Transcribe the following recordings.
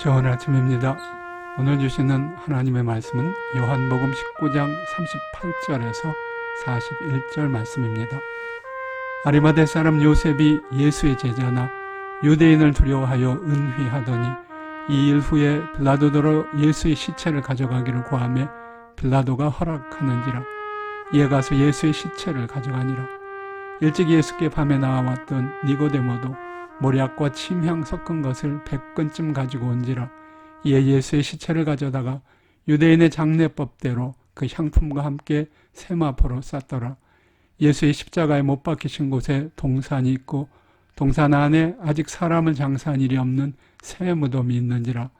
좋은 아침입니다. 오늘 주시는 하나님의 말씀은 요한복음 19장 38절에서 41절 말씀입니다. 아리마대 사람 요셉이 예수의 제자나 유대인을 두려워하여 은휘하더니 이 일 후에 빌라도더러 예수의 시체를 가져가기를 구하매 빌라도가 허락하는지라. 이에 가서 예수의 시체를 가져가니라. 일찍 예수께 밤에 나와왔던 니고데모도 모략과 침향 섞은 것을 100근쯤 가지고 온지라. 이에 예수의 시체를 가져다가 유대인의 장례법대로 그 향품과 함께 세마포로 쌌더라. 예수의 십자가에 못 박히신 곳에 동산이 있고 동산 안에 아직 사람을 장사한 일이 없는 새 무덤이 있는지라.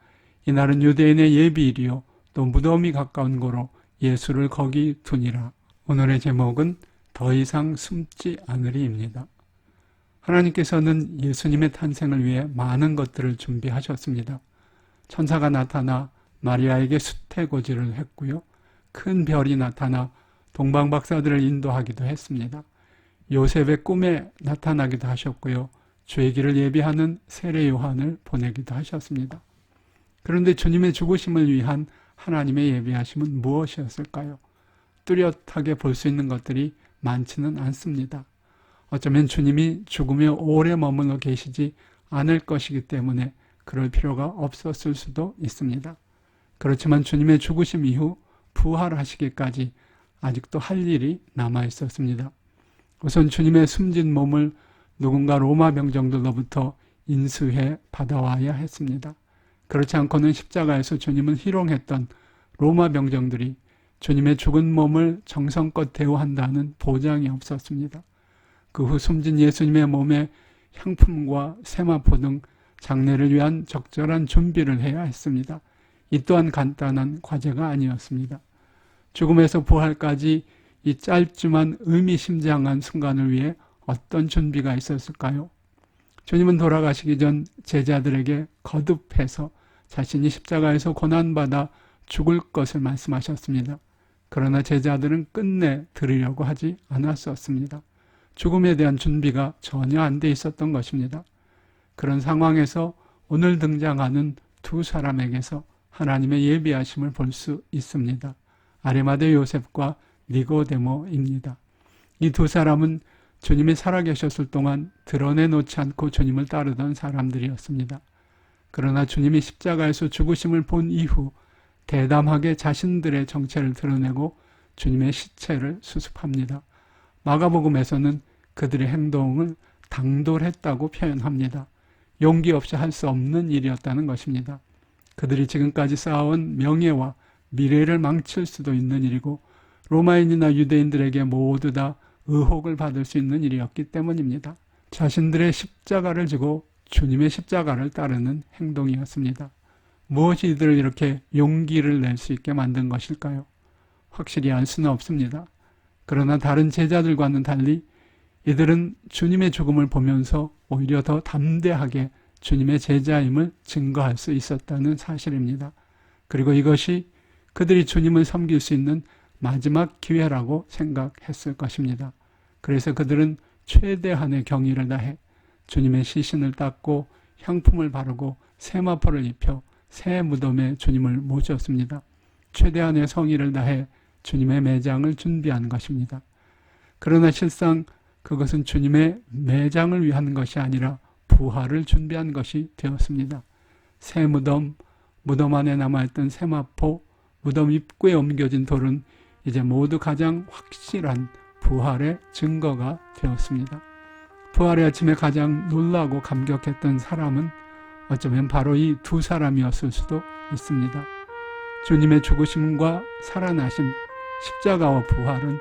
이날은 유대인의 예비일이요 또 무덤이 가까운 고로 예수를 거기 두니라. 오늘의 제목은 더 이상 숨지 않으리입니다. 하나님께서는 예수님의 탄생을 위해 많은 것들을 준비하셨습니다. 천사가 나타나 마리아에게 수태고지를 했고요. 큰 별이 나타나 동방박사들을 인도하기도 했습니다. 요셉의 꿈에 나타나기도 하셨고요. 주의 길을 예비하는 세례 요한을 보내기도 하셨습니다. 그런데 주님의 죽으심을 위한 하나님의 예비하심은 무엇이었을까요? 뚜렷하게 볼 수 있는 것들이 많지는 않습니다. 어쩌면 주님이 죽음에 오래 머물러 계시지 않을 것이기 때문에 그럴 필요가 없었을 수도 있습니다. 그렇지만 주님의 죽으심 이후 부활하시기까지 아직도 할 일이 남아 있었습니다. 우선 주님의 숨진 몸을 누군가 로마 병정들로부터 인수해 받아와야 했습니다. 그렇지 않고는 십자가에서 주님을 희롱했던 로마 병정들이 주님의 죽은 몸을 정성껏 대우한다는 보장이 없었습니다. 그 후 숨진 예수님의 몸에 향품과 세마포 등 장례를 위한 적절한 준비를 해야 했습니다. 이 또한 간단한 과제가 아니었습니다. 죽음에서 부활까지 이 짧지만 의미심장한 순간을 위해 어떤 준비가 있었을까요? 주님은 돌아가시기 전 제자들에게 거듭해서 자신이 십자가에서 고난받아 죽을 것을 말씀하셨습니다. 그러나 제자들은 끝내 들으려고 하지 않았었습니다. 죽음에 대한 준비가 전혀 안 돼 있었던 것입니다. 그런 상황에서 오늘 등장하는 두 사람에게서 하나님의 예비하심을 볼 수 있습니다. 아리마대 요셉과 니고데모입니다. 이 두 사람은 주님이 살아계셨을 동안 드러내놓지 않고 주님을 따르던 사람들이었습니다. 그러나 주님이 십자가에서 죽으심을 본 이후 대담하게 자신들의 정체를 드러내고 주님의 시체를 수습합니다. 마가복음에서는 그들의 행동을 당돌했다고 표현합니다. 용기 없이 할 수 없는 일이었다는 것입니다. 그들이 지금까지 쌓아온 명예와 미래를 망칠 수도 있는 일이고 로마인이나 유대인들에게 모두 다 의혹을 받을 수 있는 일이었기 때문입니다. 자신들의 십자가를 지고 주님의 십자가를 따르는 행동이었습니다. 무엇이 이들을 이렇게 용기를 낼 수 있게 만든 것일까요? 확실히 알 수는 없습니다. 그러나 다른 제자들과는 달리 이들은 주님의 죽음을 보면서 오히려 더 담대하게 주님의 제자임을 증거할 수 있었다는 사실입니다. 그리고 이것이 그들이 주님을 섬길 수 있는 마지막 기회라고 생각했을 것입니다. 그래서 그들은 최대한의 경의를 다해 주님의 시신을 닦고 향품을 바르고 세마포를 입혀 새 무덤에 주님을 모셨습니다. 최대한의 성의를 다해 주님의 매장을 준비한 것입니다. 그러나 실상 그것은 주님의 매장을 위한 것이 아니라 부활을 준비한 것이 되었습니다. 새 무덤, 무덤 안에 남아있던 세마포, 무덤 입구에 옮겨진 돌은 이제 모두 가장 확실한 부활의 증거가 되었습니다. 부활의 아침에 가장 놀라고 감격했던 사람은 어쩌면 바로 이 두 사람이었을 수도 있습니다. 주님의 죽으심과 살아나심, 십자가와 부활은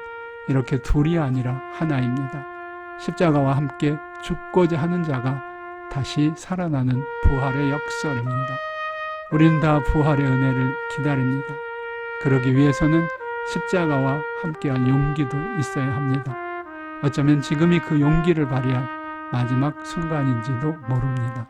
이렇게 둘이 아니라 하나입니다. 십자가와 함께 죽고자 하는 자가 다시 살아나는 부활의 역설입니다. 우리는 다 부활의 은혜를 기다립니다. 그러기 위해서는 십자가와 함께할 용기도 있어야 합니다. 어쩌면 지금이 그 용기를 발휘할 마지막 순간인지도 모릅니다.